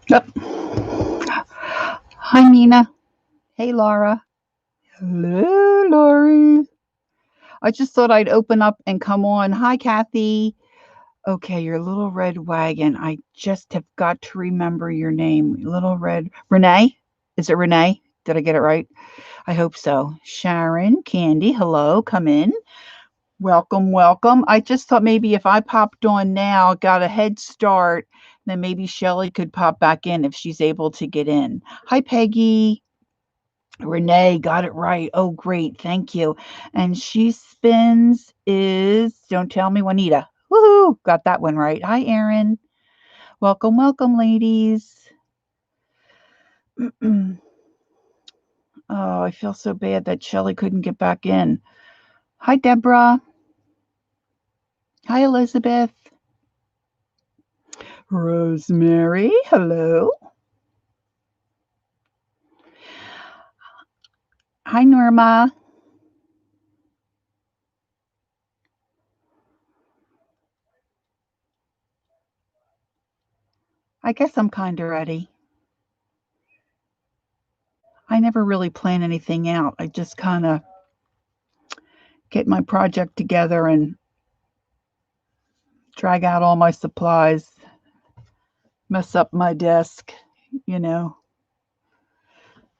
Yep. Hi, Nina. Hey, Laura. Hello, Lori. I just thought I'd open up and come on. Hi, Kathy. Okay, your little red wagon. I just have got to remember your name. Little red. Renee? Is it Renee? Did I get it right? I hope so. Sharon, Candy, hello. Come in. Welcome, welcome. I just thought maybe if I popped on now, got a head start, then maybe Shelly could pop back in if she's able to get in. Hi, Peggy. Renee got it right. Oh, great. Thank you. And she spins is, don't tell me, Juanita. Woohoo. Got that one right. Hi, Erin. Welcome, welcome, ladies. Oh, I feel so bad that Shelly couldn't get back in. Hi, Deborah. Hi, Elizabeth. Rosemary. Hello. Hi, Norma. I guess I'm kind of ready. I never really plan anything out. I just kind of get my project together and drag out all my supplies, mess up my desk, you know,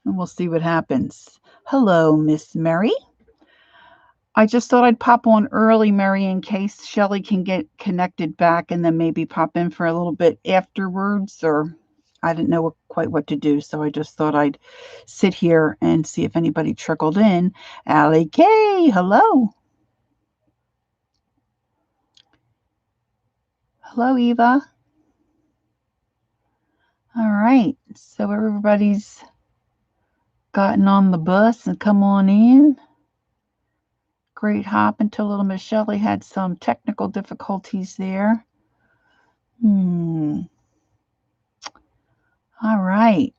and we'll see what happens. Hello, Miss Mary. I just thought I'd pop on early, Mary, in case Shelly can get connected back and then maybe pop in for a little bit afterwards, or I didn't know quite what to do. So I just thought I'd sit here and see if anybody trickled in. Allie K, hello. Hello, Eva. All right. So everybody's gotten on the bus and come on in. Great hop until little Miss Shelley had some technical difficulties there. All right.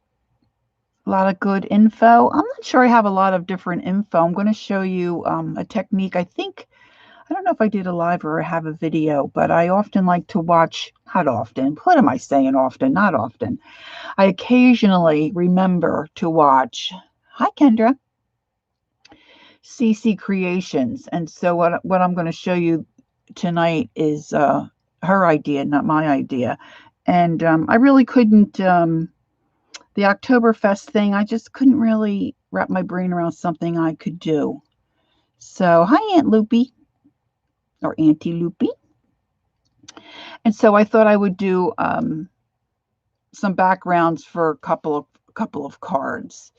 A lot of good info. I'm not sure I have a lot of different info. I'm going to show you a technique. I don't know if I did a live or I have a video, but I often like to watch, not often, what am I saying often? Not often. I occasionally remember to watch, hi Kendra, CC Creations. And so what I'm going to show you tonight is her idea, not my idea. And I really couldn't, the Oktoberfest thing, I just couldn't really wrap my brain around something I could do. So, hi, Aunt Loopy, or Auntie Loopy. And so I thought I would do some backgrounds for a couple of cards.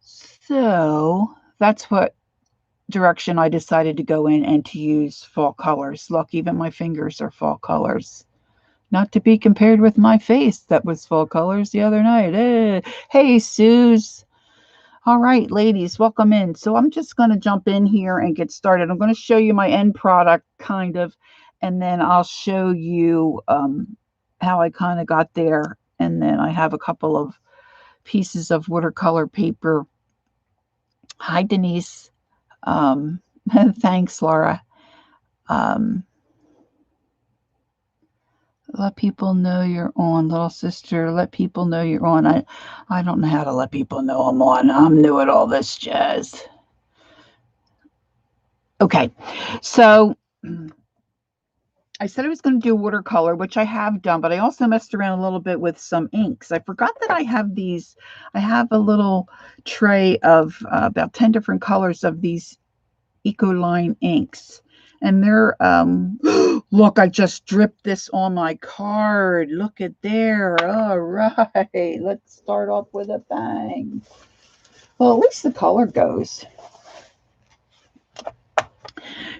So that's what direction I decided to go in and to use fall colors. Look, even my fingers are fall colors. Not to be compared with my face that was fall colors the other night. Hey, Suze. All right, ladies, welcome in. So I'm just going to jump in here and get started. I'm going to show you my end product, kind of, and then I'll show you how I kind of got there. And then I have a couple of pieces of watercolor paper. Hi, Denise. Thanks, Laura. Um, let people know you're on, little sister. Let people know you're on. I don't know how to let people know I'm on. I'm new at all this jazz. Okay, so I said I was going to do watercolor, which I have done, but I also messed around a little bit with some inks. I forgot that I have these. I have a little tray of about 10 different colors of these Ecoline inks. And they're, look, I just dripped this on my card. Look at there. All right. Let's start off with a bang. Well, at least the color goes.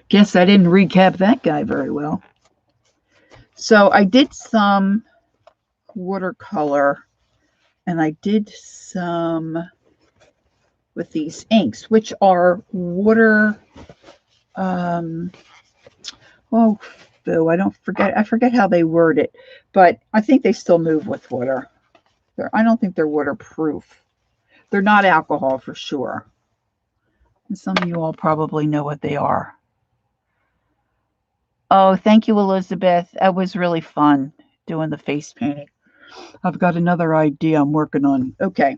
Guess I didn't recap that guy very well. So I did some watercolor and I did some with these inks, which are water. Oh, boo! I forget how they word it, but I think they still move with water. I don't think they're waterproof. They're not alcohol for sure. And some of you all probably know what they are. Oh, thank you, Elizabeth. That was really fun doing the face painting. I've got another idea I'm working on. Okay.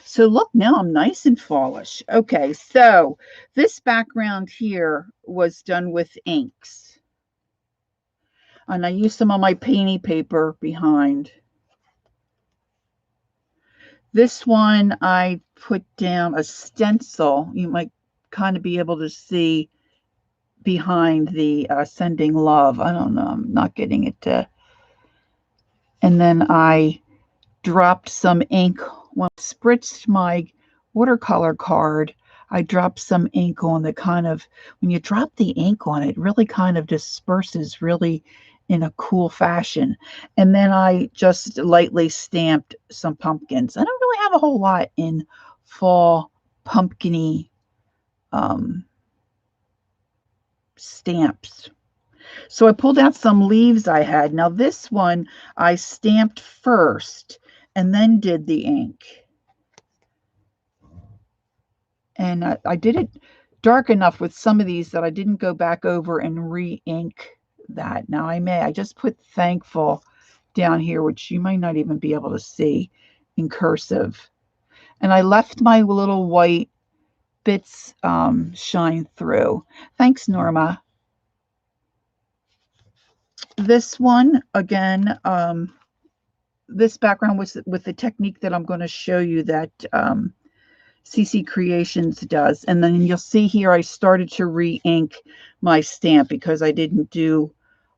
So look, now I'm nice and fallish. Okay, so this background here was done with inks. And I used some of my painty paper behind. This one I put down a stencil. You might kind of be able to see behind the sending love. I don't know. I'm not getting it to. And then I dropped some ink. When I spritzed my watercolor card, I dropped some ink on the kind of, when you drop the ink on it, it really kind of disperses really in a cool fashion. And then I just lightly stamped some pumpkins. I don't really have a whole lot in fall pumpkin-y stamps. So I pulled out some leaves I had. Now this one I stamped first and then did the ink. And I did it dark enough with some of these that I didn't go back over and re-ink that. Now I just put thankful down here, which you might not even be able to see in cursive. And I left my little white bits shine through. Thanks, Norma. This one, again, this background was with the technique that I'm going to show you that CC Creations does. And then you'll see here I started to re-ink my stamp because I didn't do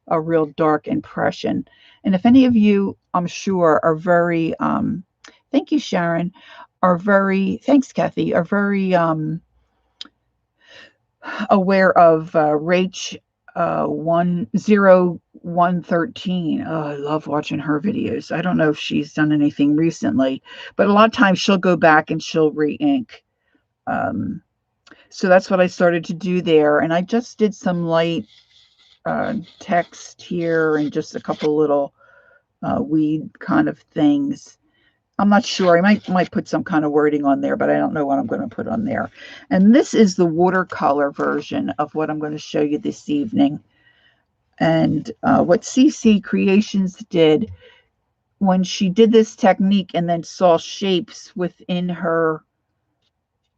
a real dark impression. And if any of you, I'm sure, are very, thank you, Sharon, are very, thanks, Kathy, are very aware of Rach 10113. Oh, I love watching her videos. I don't know if she's done anything recently, but a lot of times she'll go back and she'll re-ink. So that's what I started to do there. And I just did some light text here and just a couple little weed kind of things. I'm not sure. I might put some kind of wording on there, but I don't know what I'm going to put on there. And this is the watercolor version of what I'm going to show you this evening. And what CC Creations did when she did this technique and then saw shapes within her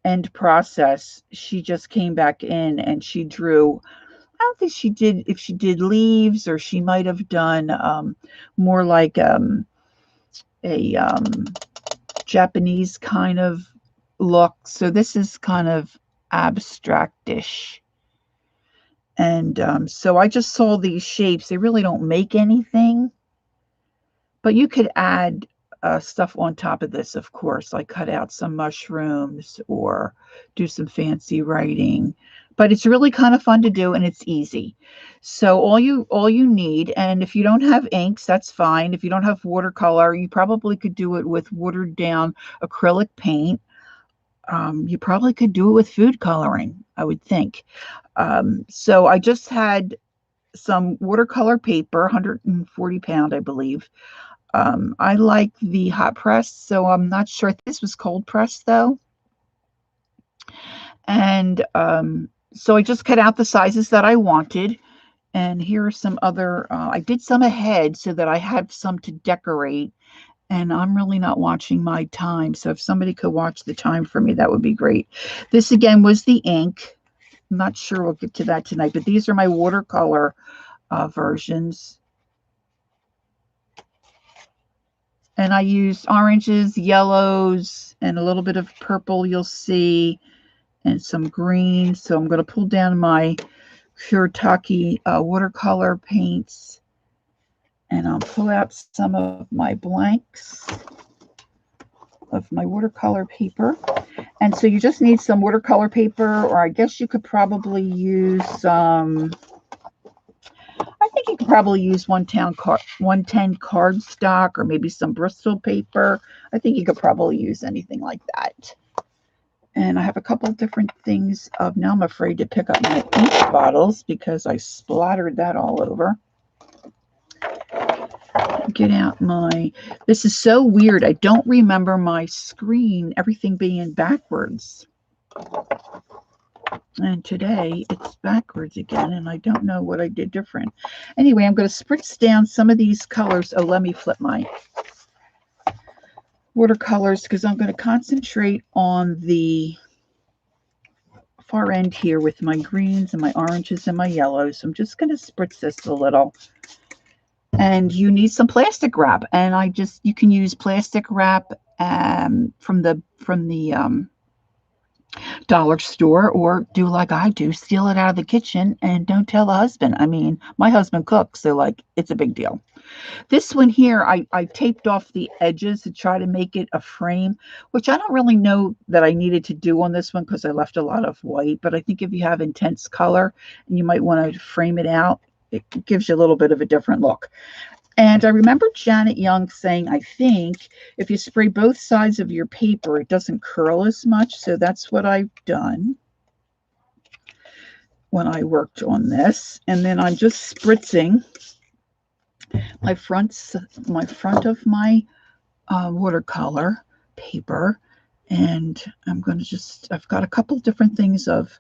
end process, she just came back in and she drew. I don't think she did, if she did leaves, or she might have done more like a Japanese kind of look. So this is kind of abstractish. And so I just saw these shapes. They really don't make anything, but you could add stuff on top of this, of course, like cut out some mushrooms or do some fancy writing. But it's really kind of fun to do, and it's easy. So all you need, and if you don't have inks, that's fine. If you don't have watercolor, you probably could do it with watered down acrylic paint. You probably could do it with food coloring, I would think. So I just had some watercolor paper, 140 pound, I believe. I like the hot press, so I'm not sure. This was cold press though. And so I just cut out the sizes that I wanted. And here are some other, I did some ahead so that I had some to decorate. And I'm really not watching my time. So if somebody could watch the time for me, that would be great. This again was the ink. I'm not sure we'll get to that tonight, but these are my watercolor versions. And I used oranges, yellows, and a little bit of purple, you'll see, and some green. So I'm going to pull down my Kuretake watercolor paints, and I'll pull out some of my blanks of my watercolor paper. And so you just need some watercolor paper, or I guess you could probably use some, I think you could probably use 110 cardstock, or maybe some Bristol paper. I think you could probably use anything like that. And I have a couple different things of, now I'm afraid to pick up my ink bottles because I splattered that all over. Get out my, this is so weird. I don't remember my screen, everything being backwards. And today it's backwards again, and I don't know what I did different. Anyway, I'm going to spritz down some of these colors. Oh, let me flip my watercolors because I'm going to concentrate on the far end here with my greens and my oranges and my yellows. So I'm just going to spritz this a little. And you need some plastic wrap, and you can use plastic wrap from the dollar store, or do like I do, steal it out of the kitchen and don't tell the husband. I mean, my husband cooks, so like it's a big deal. This one here, I taped off the edges to try to make it a frame, which I don't really know that I needed to do on this one because I left a lot of white. But I think if you have intense color and you might want to frame it out, it gives you a little bit of a different look. And I remember Janet Young saying, I think if you spray both sides of your paper, it doesn't curl as much. So that's what I've done when I worked on this. And then I'm just spritzing my front of my watercolor paper. And I'm going to I've got a couple different things of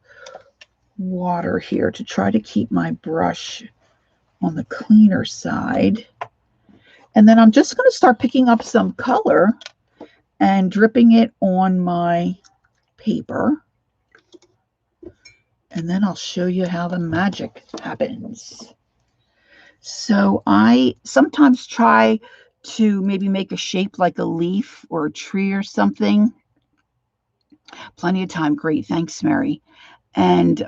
water here to try to keep my brush on the cleaner side. And then I'm just going to start picking up some color and dripping it on my paper. And then I'll show you how the magic happens. So I sometimes try to maybe make a shape like a leaf or a tree or something. Plenty of time. Great. Thanks, Mary. And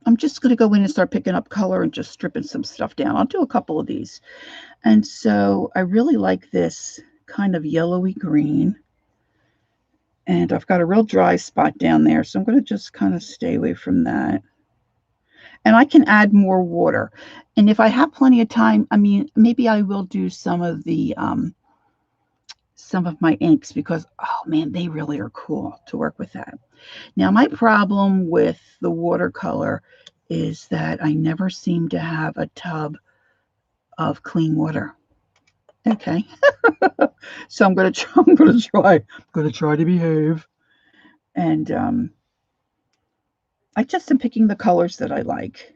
I'm just going to go in and start picking up color and just stripping some stuff down. I'll do a couple of these. And so I really like this kind of yellowy green. And I've got a real dry spot down there, so I'm going to just kind of stay away from that. And I can add more water. And if I have plenty of time, I mean, maybe I will do some of my inks because, oh man, they really are cool to work with that. Now, my problem with the watercolor is that I never seem to have a tub of clean water. Okay. So I'm going to try to behave. And I just am picking the colors that I like.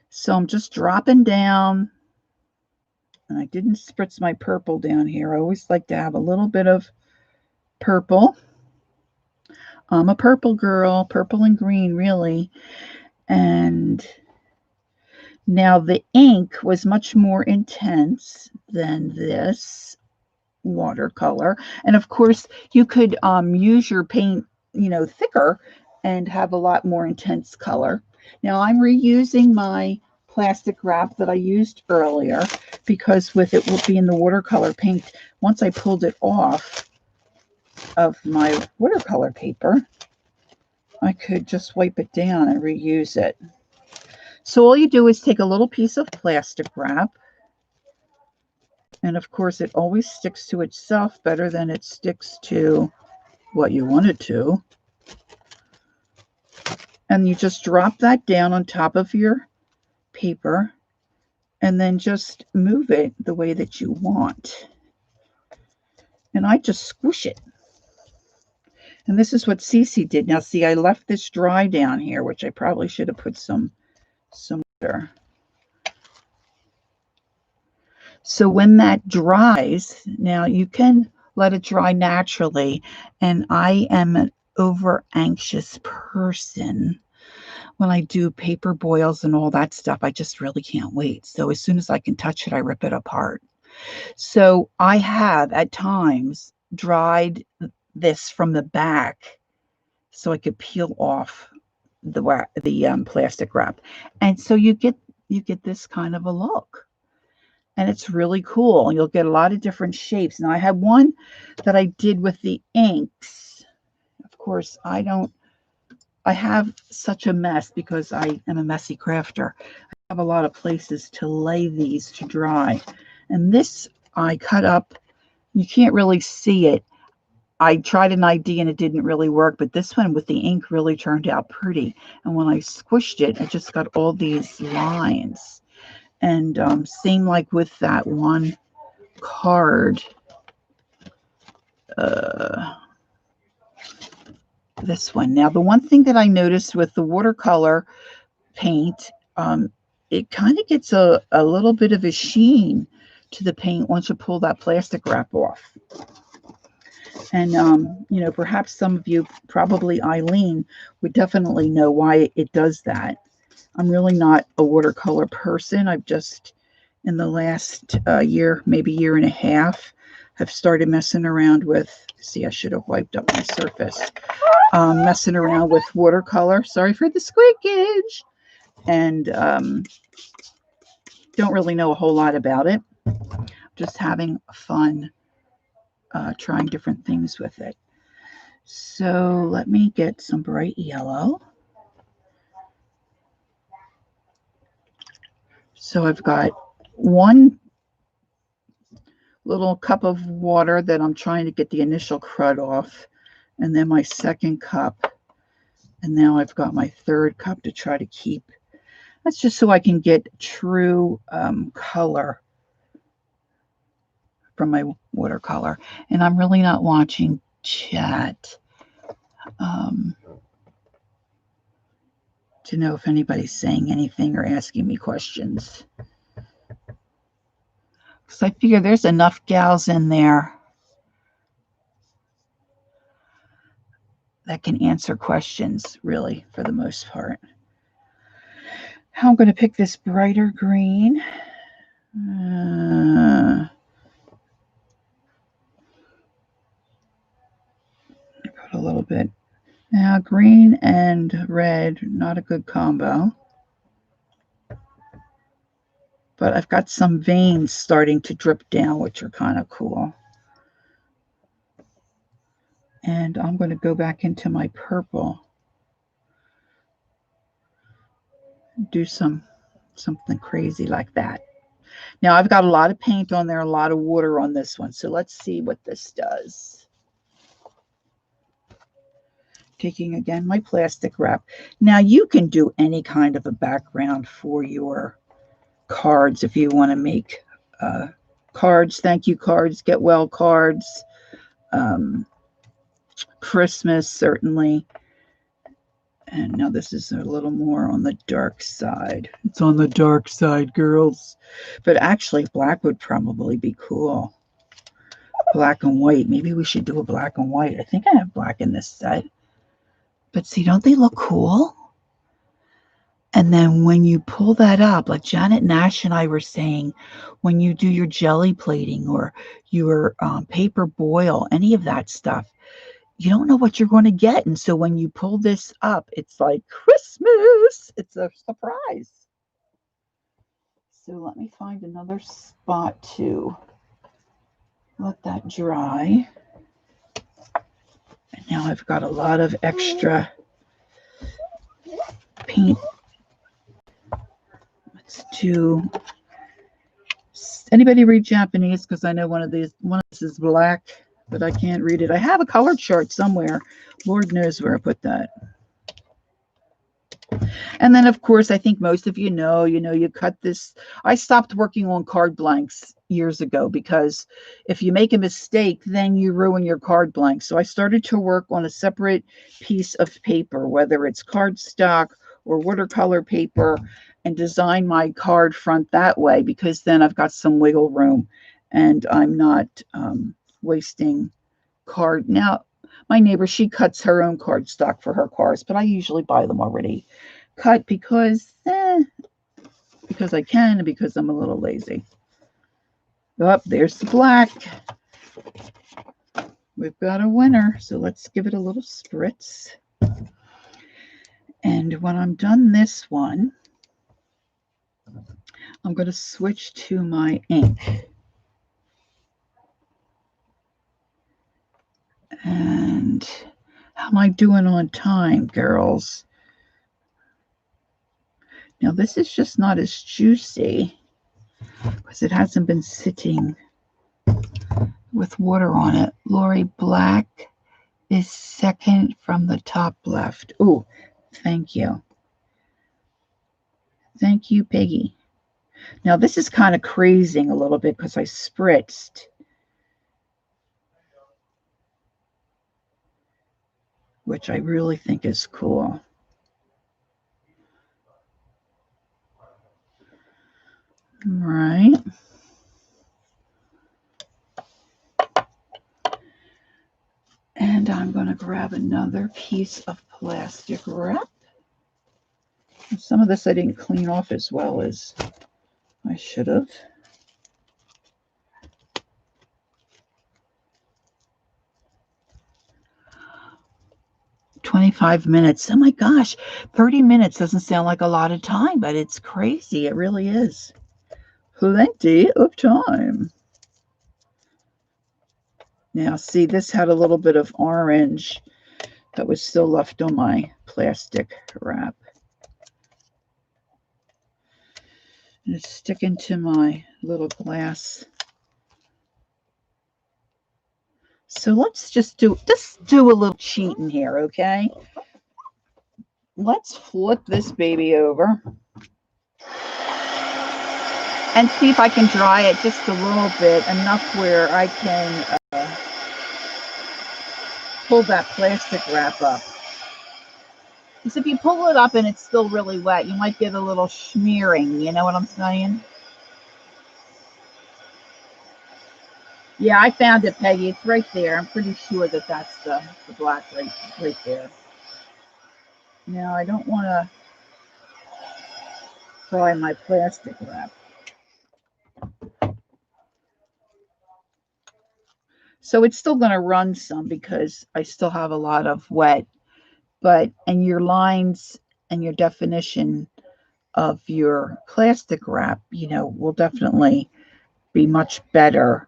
So I'm just dropping down. And I didn't spritz my purple down here. I always like to have a little bit of purple. I'm a purple girl, purple and green, really. And now the ink was much more intense than this watercolor. And of course, you could use your paint, thicker and have a lot more intense color. Now I'm reusing my plastic wrap that I used earlier because with it will be in the watercolor paint, once I pulled it off of my watercolor paper, I could just wipe it down and reuse it. So all you do is take a little piece of plastic wrap, and of course it always sticks to itself better than it sticks to what you want it to. And you just drop that down on top of your paper and then just move it the way that you want. And I just squish it. And this is what Cece did. Now see, I left this dry down here, which I probably should have put some water. So when that dries, now you can let it dry naturally. And I am an over anxious person. When I do paper boils and all that stuff, I just really can't wait. So as soon as I can touch it, I rip it apart. So I have at times dried this from the back so I could peel off the plastic wrap. And so you get this kind of a look. And it's really cool. You'll get a lot of different shapes. Now I have one that I did with the inks. Of course, I have such a mess because I am a messy crafter. I have a lot of places to lay these to dry. And this I cut up. You can't really see it. I tried an ID and it didn't really work, but this one with the ink really turned out pretty. And when I squished it, I just got all these lines. And same like with that one card. this one. Now, the one thing that I noticed with the watercolor paint, it kind of gets a little bit of a sheen to the paint once you pull that plastic wrap off. And, you know, perhaps some of you, probably Eileen, would definitely know why it does that. I'm really not a watercolor person. I've just, in the last year, maybe year and a half, have started messing around with, see, I should have wiped up my surface, messing around with watercolor. Sorry for the squeakage. And don't really know a whole lot about it. Just having fun trying different things with it. So let me get some bright yellow. So I've got one little cup of water that I'm trying to get the initial crud off, and then my second cup, and now I've got my third cup to try to keep. That's just so I can get true color from my watercolor. And I'm really not watching chat to know if anybody's saying anything or asking me questions. Because I figure there's enough gals in there that can answer questions, really, for the most part. How I'm going to pick this brighter green. Put a little bit. Now, green and red, not a good combo. But I've got some veins starting to drip down, which are kind of cool. And I'm going to go back into my purple. Do something crazy like that. Now, I've got a lot of paint on there, a lot of water on this one. So let's see what this does. Taking, again, my plastic wrap. Now, you can do any kind of a background for your cards if you want to make cards, thank you cards, get well cards, Christmas, certainly. And now this is a little more on the dark side. It's on the dark side, girls. But actually, black would probably be cool. Black and white. Maybe we should do a black and white. I think I have black in this set. But see, don't they look cool? And then when you pull that up, like Janet Nash and I were saying, when you do your jelly plating or your paper boil, any of that stuff, you don't know what you're going to get. And so when you pull this up, it's like Christmas. It's a surprise. So let me find another spot to let that dry. And now I've got a lot of extra paint. Let's do, anybody read Japanese? Because I know one of this is black, but I can't read it. I have a color chart somewhere. Lord knows where I put that. And then, of course, I think most of you know, you cut this. I stopped working on card blanks years ago because if you make a mistake, then you ruin your card blank. So I started to work on a separate piece of paper, whether it's cardstock or watercolor paper, and design my card front that way, because then I've got some wiggle room and I'm not wasting card. Now, my neighbor, she cuts her own cardstock for her cards, but I usually buy them already cut because I can and because I'm a little lazy. Oh, there's the black. We've got a winner, so let's give it a little spritz. And when I'm done this one, I'm going to switch to my ink. And how am I doing on time, girls? Now, this is just not as juicy because it hasn't been sitting with water on it. Lori, black is second from the top left. Oh, thank you. Thank you, Peggy. Now, this is kind of crazing a little bit because I spritzed which I really think is cool. Right. And I'm going to grab another piece of plastic wrap. Some of this I didn't clean off as well as I should have. 25 minutes. Oh my gosh, 30 minutes doesn't sound like a lot of time, but it's crazy. It really is. Plenty of time. Now, see, this had a little bit of orange that was still left on my plastic wrap. And it's sticking to my little glass. So let's just do a little cheating here, okay? Let's flip this baby over and see if I can dry it just a little bit, enough where I can pull that plastic wrap up. Because if you pull it up and it's still really wet, you might get a little smearing, you know what I'm saying? Yeah, I found it, Peggy. It's right there. I'm pretty sure that that's the black right there. Now, I don't want to dry my plastic wrap. So it's still going to run some because I still have a lot of wet. And your lines and your definition of your plastic wrap, will definitely be much better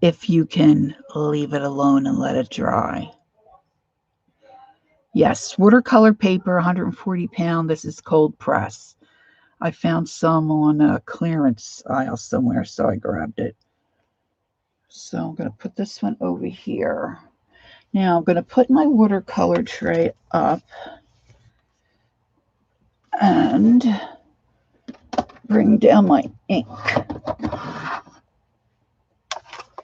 if you can leave it alone and let it dry. Yes, watercolor paper, 140 pound. This is cold press. I found some on a clearance aisle somewhere, so I grabbed it. So I'm going to put this one over here. Now I'm going to put my watercolor tray up and bring down my ink.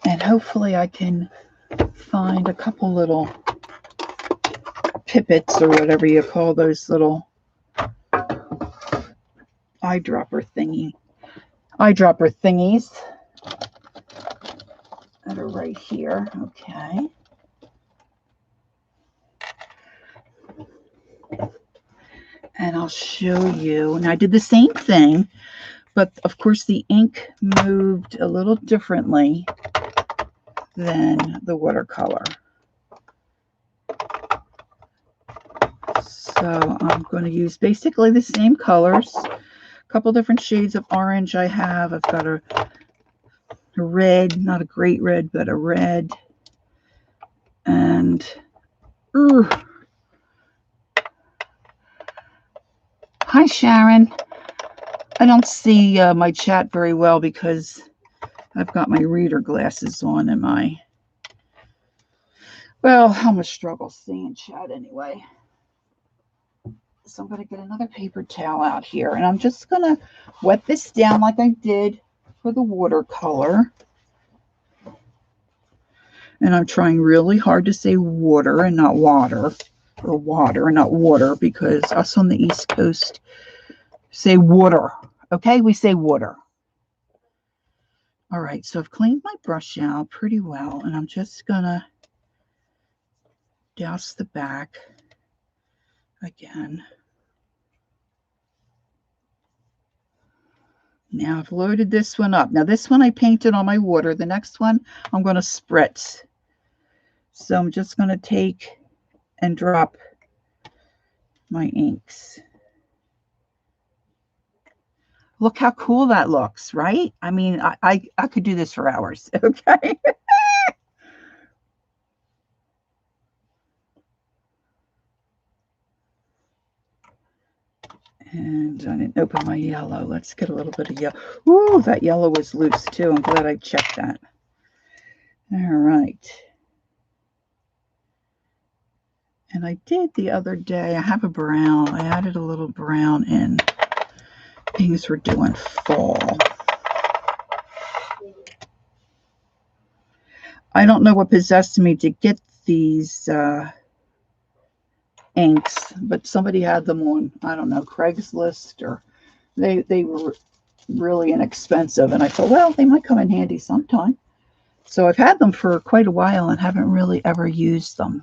And hopefully I can find a couple little pippets or whatever you call those little eyedropper thingies that are right here. Okay. And I'll show you. And I did the same thing, but of course the ink moved a little differently than the watercolor. So I'm going to use basically the same colors. A couple different shades of orange I have. I've got a red, not a great red, but a red. And hi, Sharon. I don't see my chat very well because I've got my reader glasses on and I'm a struggle seeing chat anyway. So I'm going to get another paper towel out here, and I'm just going to wet this down like I did for the watercolor. And I'm trying really hard to say water and not water, or water and not water, because us on the East Coast say water. Okay, we say water. All right, so I've cleaned my brush out pretty well, and I'm just going to douse the back again. Now I've loaded this one up. Now this one I painted on my water. The next one I'm going to spritz. So I'm just going to take and drop my inks. Look how cool that looks, right? I mean, I could do this for hours, okay? And I didn't open my yellow. Let's get a little bit of yellow. Ooh, that yellow was loose too. I'm glad I checked that. All right. And I did the other day, I have a brown. I added a little brown in. Things were doing fall. I don't know what possessed me to get these inks, but somebody had them on, I don't know, Craigslist, or they were really inexpensive. And I thought, well, they might come in handy sometime. So I've had them for quite a while and haven't really ever used them.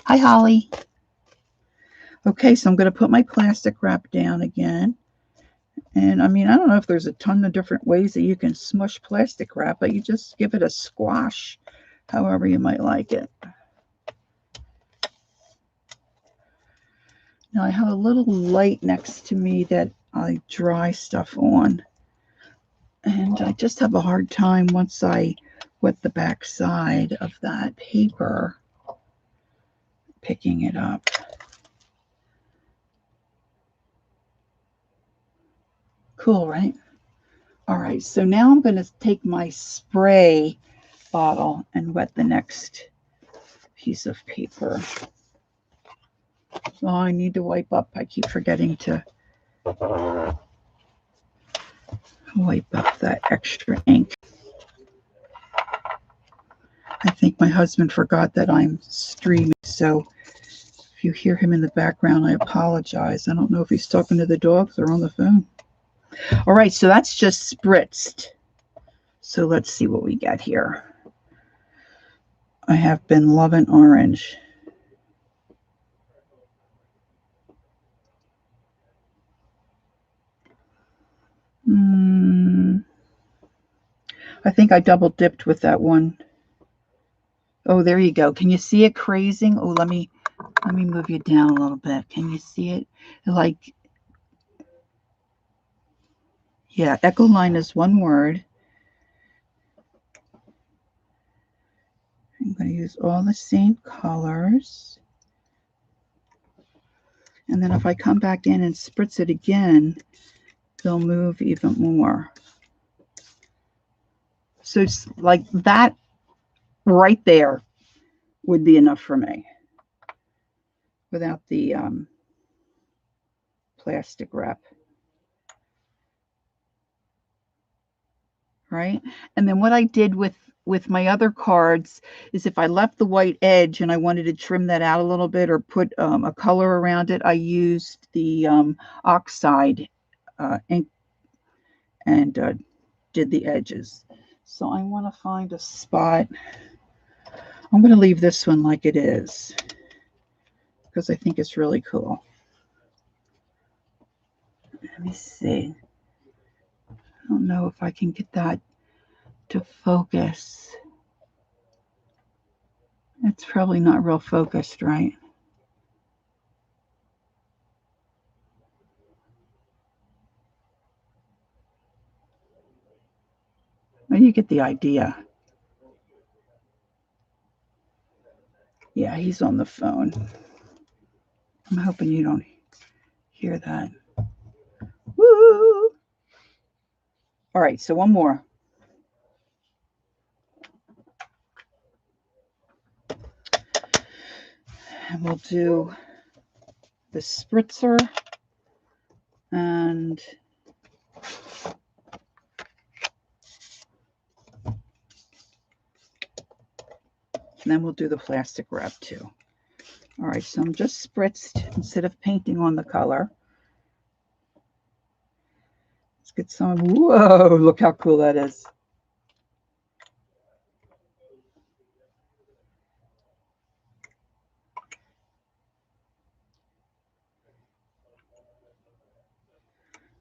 Hi, Holly. Okay, so I'm going to put my plastic wrap down again. And I mean, I don't know if there's a ton of different ways that you can smush plastic wrap, but you just give it a squash, however you might like it. Now I have a little light next to me that I dry stuff on. And I just have a hard time once I wet the back side of that paper picking it up. Cool, right? All right, so now I'm going to take my spray bottle and wet the next piece of paper. So I need to wipe up. I keep forgetting to wipe up that extra ink. I think my husband forgot that I'm streaming, so if you hear him in the background, I apologize. I don't know if he's talking to the dogs or on the phone. All right, so that's just spritzed. So let's see what we get here. I have been loving orange. I think I double dipped with that one. Oh, there you go. Can you see it crazing? Oh, let me move you down a little bit. Can you see it? Like, yeah, Echoline is one word. I'm going to use all the same colors. And then if I come back in and spritz it again, they'll move even more. So it's like that right there would be enough for me without the plastic wrap. Right? And then what I did with my other cards is if I left the white edge and I wanted to trim that out a little bit or put a color around it, I used the oxide ink and did the edges. So I want to find a spot. I'm going to leave this one like it is because I think it's really cool. Let me see. I don't know if I can get that to focus. It's probably not real focused, right? Well, you get the idea. Yeah, he's on the phone. I'm hoping you don't hear that. Woo! All right, so one more. And we'll do the spritzer and then we'll do the plastic wrap too. All right, so I'm just spritzed instead of painting on the color. Let's get some. Whoa, look how cool that is.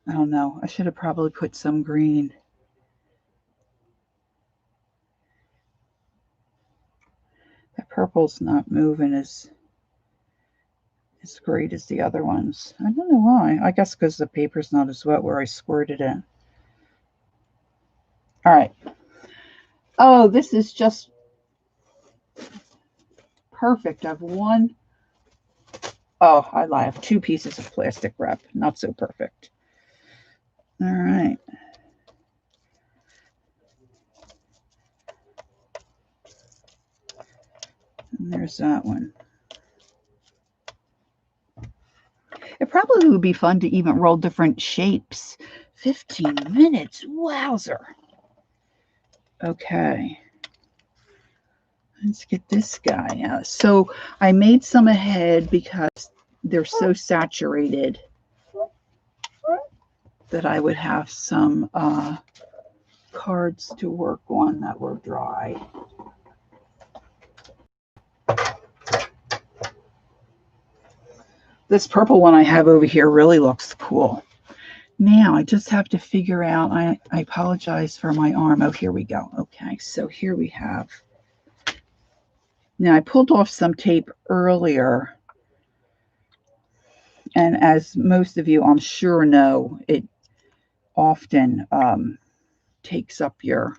I don't know. I should have probably put some green. The purple's not moving as great as the other ones. I don't know why. I guess because the paper's not as wet where I squirted it. All right. Oh, this is just perfect. I've one. Oh, I lie. I have two pieces of plastic wrap. Not so perfect. All right. And there's that one. It probably would be fun to even roll different shapes. 15 minutes. Wowzer. Okay. Let's get this guy out. So I made some ahead because they're so saturated that I would have some cards to work on that were dry. This purple one I have over here really looks cool. Now I just have to figure out, I apologize for my arm. Oh, here we go. Okay, so here we have, now I pulled off some tape earlier, and as most of you I'm sure know, it often takes up your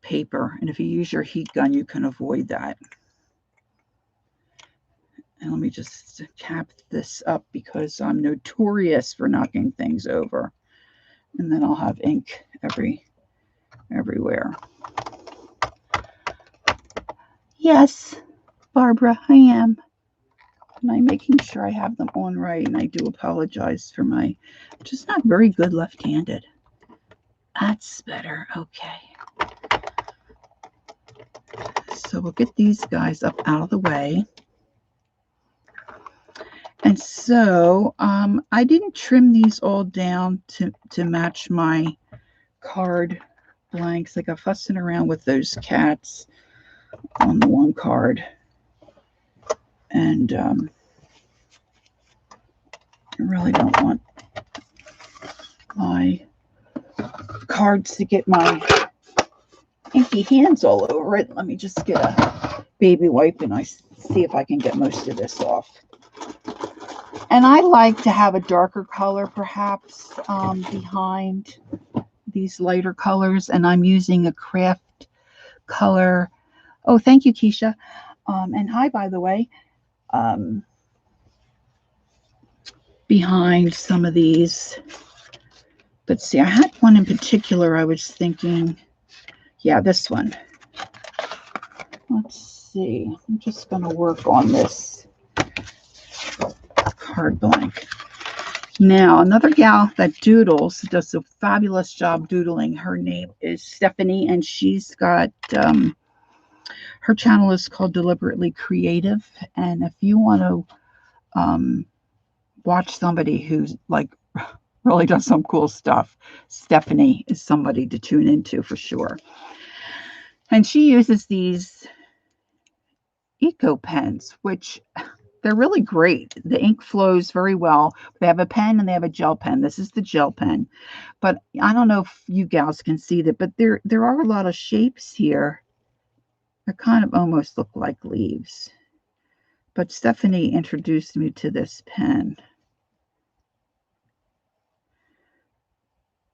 paper, and if you use your heat gun you can avoid that. And let me just cap this up because I'm notorious for knocking things over, and then I'll have ink everywhere. Yes, Barbara, I am. And I'm making sure I have them on right, and I do apologize for my just not very good left-handed. That's better. Okay. So we'll get these guys up out of the way. And so I didn't trim these all down to match my card blanks. I got fussing around with those cats on the one card. And I really don't want my cards to get my inky hands all over it. Let me just get a baby wipe and I see if I can get most of this off. And I like to have a darker color perhaps behind these lighter colors, and I'm using a craft color. Oh, thank you, Keisha. And hi, by the way. Behind some of these. But see, I had one in particular I was thinking, yeah, this one. Let's see. I'm just going to work on this card blank. Now, another gal that doodles, does a fabulous job doodling. Her name is Stephanie, and she's got, her channel is called Deliberately Creative. And if you want to watch somebody who's like really does some cool stuff, Stephanie is somebody to tune into for sure. And she uses these eco pens, which they're really great. The ink flows very well. They have a pen and they have a gel pen. This is the gel pen. But I don't know if you gals can see that, but there are a lot of shapes here that kind of almost look like leaves. But Stephanie introduced me to this pen.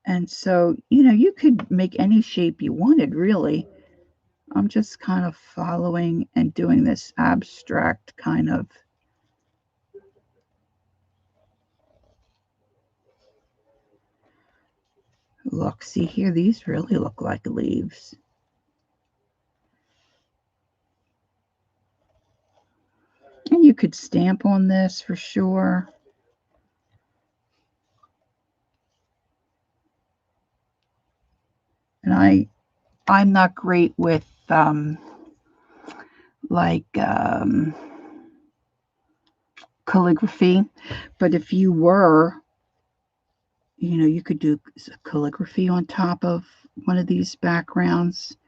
And so, you know, you could make any shape you wanted, really. I'm just kind of following and doing this abstract kind of look. See here, these really look like leaves. And you could stamp on this for sure. And I'm not great with calligraphy, but if you were, you know, you could do calligraphy on top of one of these backgrounds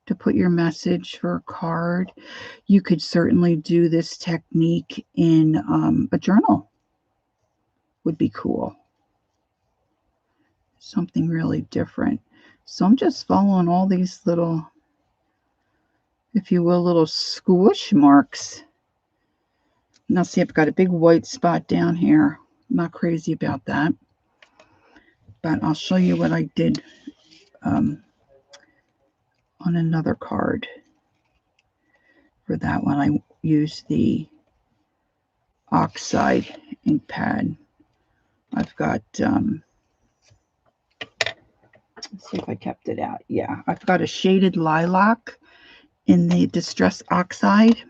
to put your message for a card. You could certainly do this technique in a journal. Would be cool. Something really different. So I'm just following all these little, if you will, little squish marks. Now see, I've got a big white spot down here. I'm not crazy about that. But I'll show you what I did on another card. For that one, I used the oxide ink pad. I've got, let's see if I kept it out. Yeah, I've got a shaded lilac in the Distress Oxide.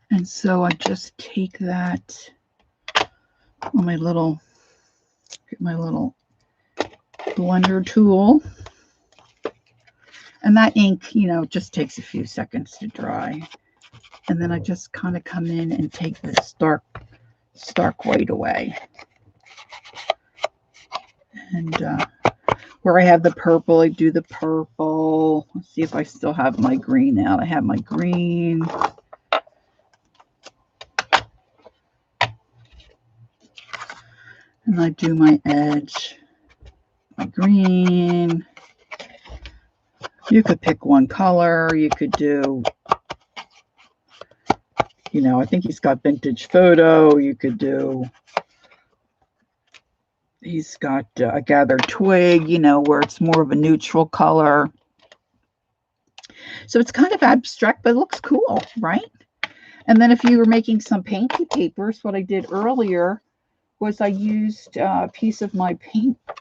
And so I just take that on my little, get my little blender tool. And that ink, you know, just takes a few seconds to dry. And then I just kind of come in and take this stark white away. And where I have the purple, I do the purple. Let's see if I still have my green out. I have my green. And I do my edge, my green. You could pick one color. You could do, you know, I think he's got vintage photo. You could do, he's got a gathered twig, you know, where it's more of a neutral color. So it's kind of abstract, but it looks cool, right? And then if you were making some painty papers, what I did earlier was I used a piece of my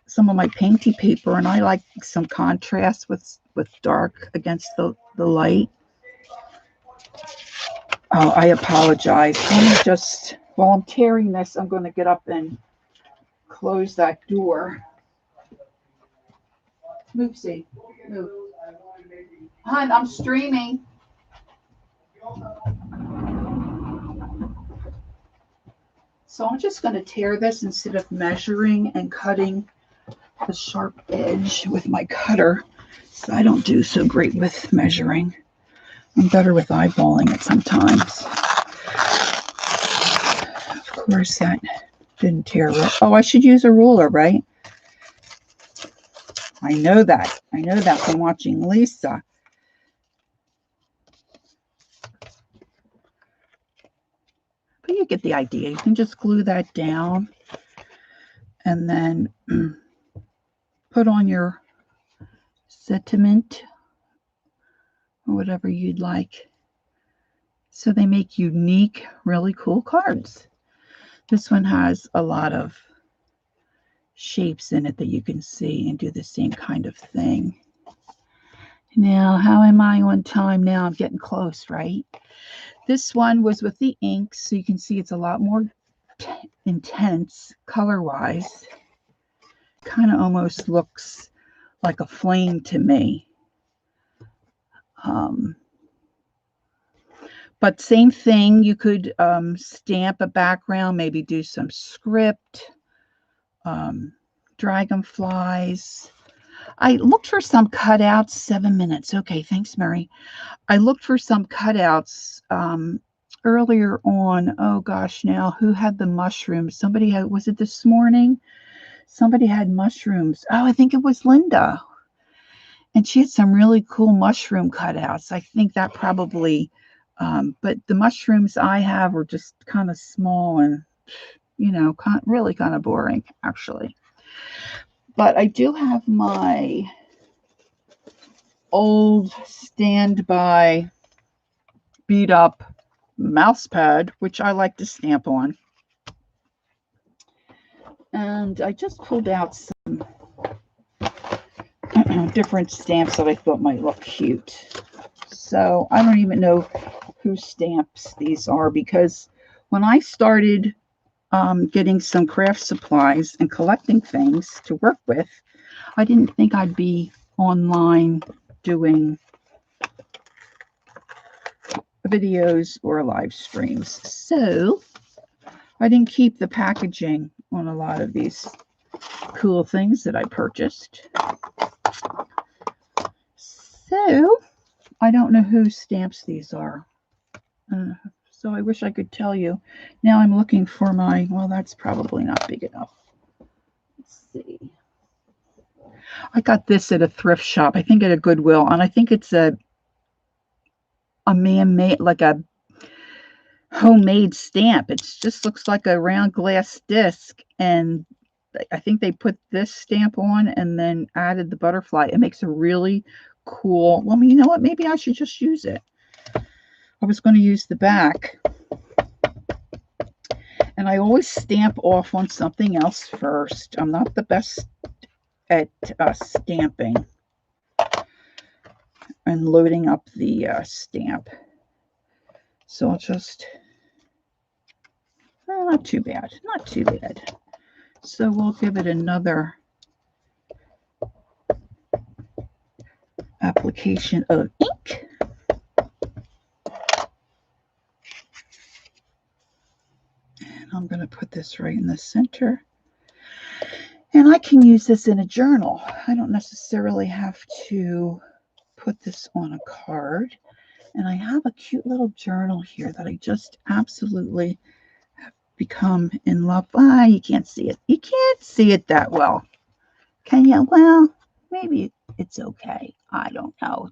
some of my painty paper, and I like some contrast with dark against the light. Oh, I apologize. Let me just, while I'm tearing this, I'm going to get up and close that door. Oopsie. Move. Hun, I'm streaming. So I'm just going to tear this instead of measuring and cutting the sharp edge with my cutter. So I don't do so great with measuring. I'm better with eyeballing it sometimes. Of course, that didn't tear it. Oh, I should use a ruler, right? I know that. I know that from watching Lisa. But you get the idea. You can just glue that down and then put on your sentiment or whatever you'd like. So they make unique, really cool cards. This one has a lot of shapes in it that you can see and do the same kind of thing. Now, how am I on time now? I'm getting close, right? This one was with the ink, so you can see it's a lot more intense color-wise. Kind of almost looks like a flame to me. But same thing, you could stamp a background, maybe do some script, dragonflies. I looked for some cutouts, 7 minutes. Okay, thanks, Mary. I looked for some cutouts earlier on. Oh gosh, now who had the mushrooms? Somebody had, was it this morning? Somebody had mushrooms. Oh, I think it was Linda. And she had some really cool mushroom cutouts. I think that probably, but the mushrooms I have are just kind of small and, you know, really kind of boring, actually. But I do have my old standby beat up mouse pad, which I like to stamp on. And I just pulled out some different stamps that I thought might look cute. So I don't even know whose stamps these are, because when I started getting some craft supplies and collecting things to work with, I didn't think I'd be online doing videos or live streams. So I didn't keep the packaging on a lot of these cool things that I purchased. So I don't know whose stamps these are. So I wish I could tell you. Now I'm looking for my, well, that's probably not big enough. Let's see. I got this at a thrift shop, I think at a Goodwill, and I think it's a man-made, like a homemade stamp. It just looks like a round glass disc, and I think they put this stamp on and then added the butterfly. It makes a really cool, well, you know what? Maybe I should just use it. I was going to use the back. And I always stamp off on something else first. I'm not the best at stamping and loading up the stamp. So I'll just, not too bad, not too bad. So we'll give it another application. application of ink. And I'm going to put this right in the center. And I can use this in a journal. I don't necessarily have to put this on a card. And I have a cute little journal here that I just absolutely have become in love. You can't see it. You can't see it that well. Can you? Well, maybe it's okay. I don't know.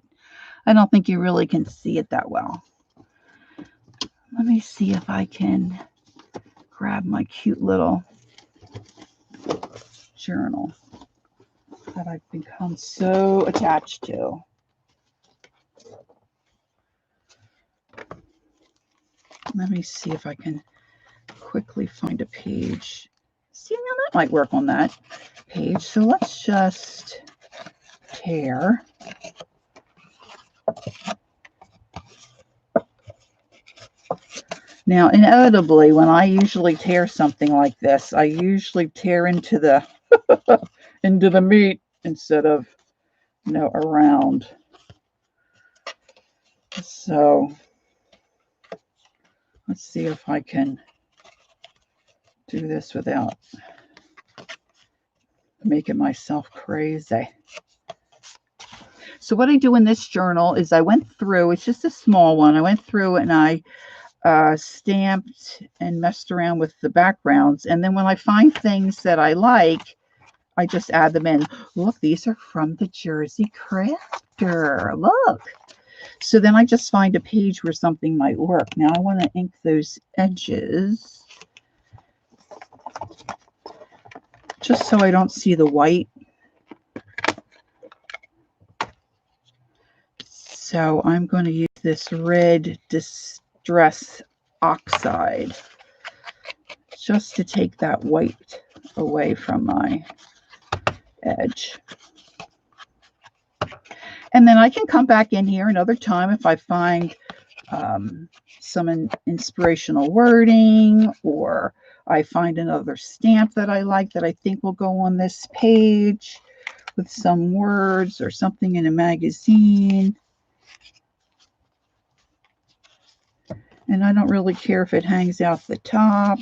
I don't think you really can see it that well. Let me see if I can grab my cute little journal that I've become so attached to. Let me see if I can quickly find a page. See, now that might work on that page. So let's just tear. Now, inevitably, when I usually tear something like this, I usually tear into the into the meat instead of, around. So let's see if I can do this without making myself crazy. So what I do in this journal is I went through, it's just a small one. I went through and I stamped and messed around with the backgrounds. And then when I find things that I like, I just add them in. Look, these are from the Jersey Crafter. Look. So then I just find a page where something might work. Now I want to ink those edges just so I don't see the white. So I'm going to use this red Distress Oxide just to take that white away from my edge. And then I can come back in here another time if I find some inspirational wording, or I find another stamp that I like that I think will go on this page with some words or something in a magazine. And I don't really care if it hangs out the top.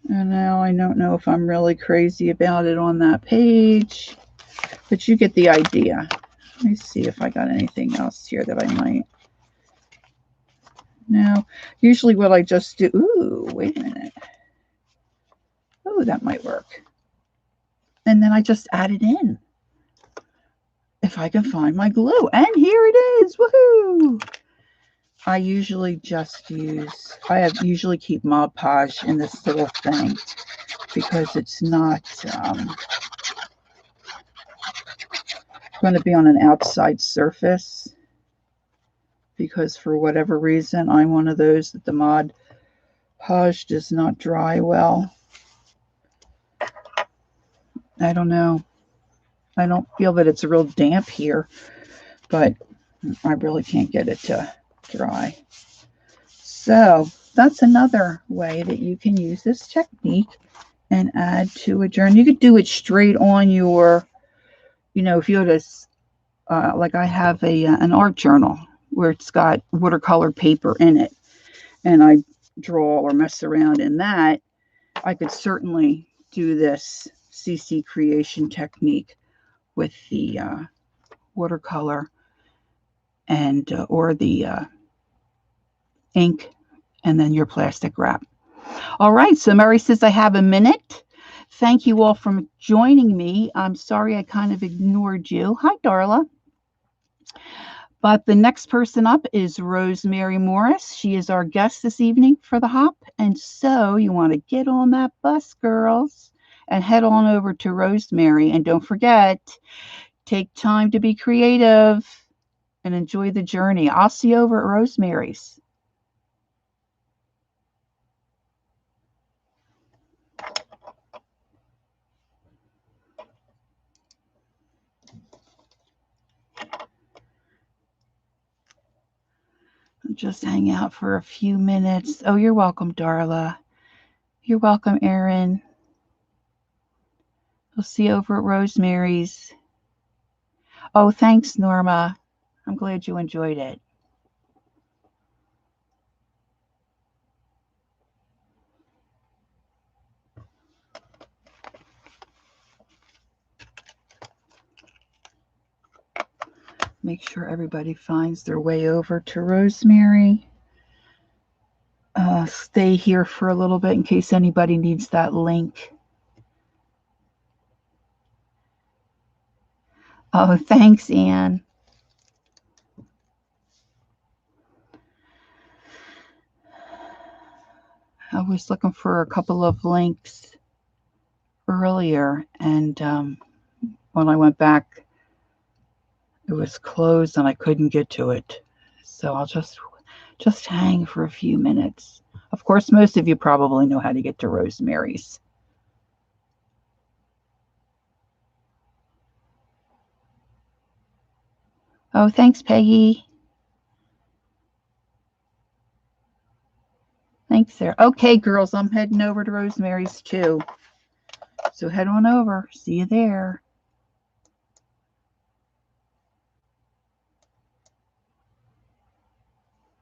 And now I don't know if I'm really crazy about it on that page, but you get the idea. Let me see if I got anything else here that I might. No, usually what I just do, ooh, wait a minute. Oh, that might work. And then I just add it in. If I can find my glue. And here it is. Woohoo! I usually just use, usually keep Mod Podge in this little thing because it's not going to be on an outside surface, because for whatever reason, I'm one of those that the Mod Podge does not dry well. I don't know. I don't feel that it's real damp here, but I really can't get it to dry. So that's another way that you can use this technique and add to a journal. You could do it straight on your, if you had like I have an art journal where it's got watercolor paper in it, and I draw or mess around in that, I could certainly do this CC creation technique with the watercolor and or the ink, and then your plastic wrap. All right, so Mary says I have a minute. Thank you all for joining me. I'm sorry I kind of ignored you. Hi, Darla. But the next person up is Rosemary Morris. She is our guest this evening for the Hop. And so you want to get on that bus, girls, and head on over to Rosemary. And don't forget, take time to be creative and enjoy the journey. I'll see you over at Rosemary's. Just hang out for a few minutes. Oh, you're welcome, Darla. You're welcome, Erin. We'll see you over at Rosemary's. Oh, thanks, Norma. I'm glad you enjoyed it. Make sure everybody finds their way over to Rosemary. Stay here for a little bit in case anybody needs that link. Oh, thanks, Anne. I was looking for a couple of links earlier, and when I went back, it was closed and I couldn't get to it. So I'll just hang for a few minutes. Of course, most of you probably know how to get to Rosemary's. Oh, thanks, Peggy. Thanks, Sarah. Okay, girls, I'm heading over to Rosemary's too. So head on over. See you there.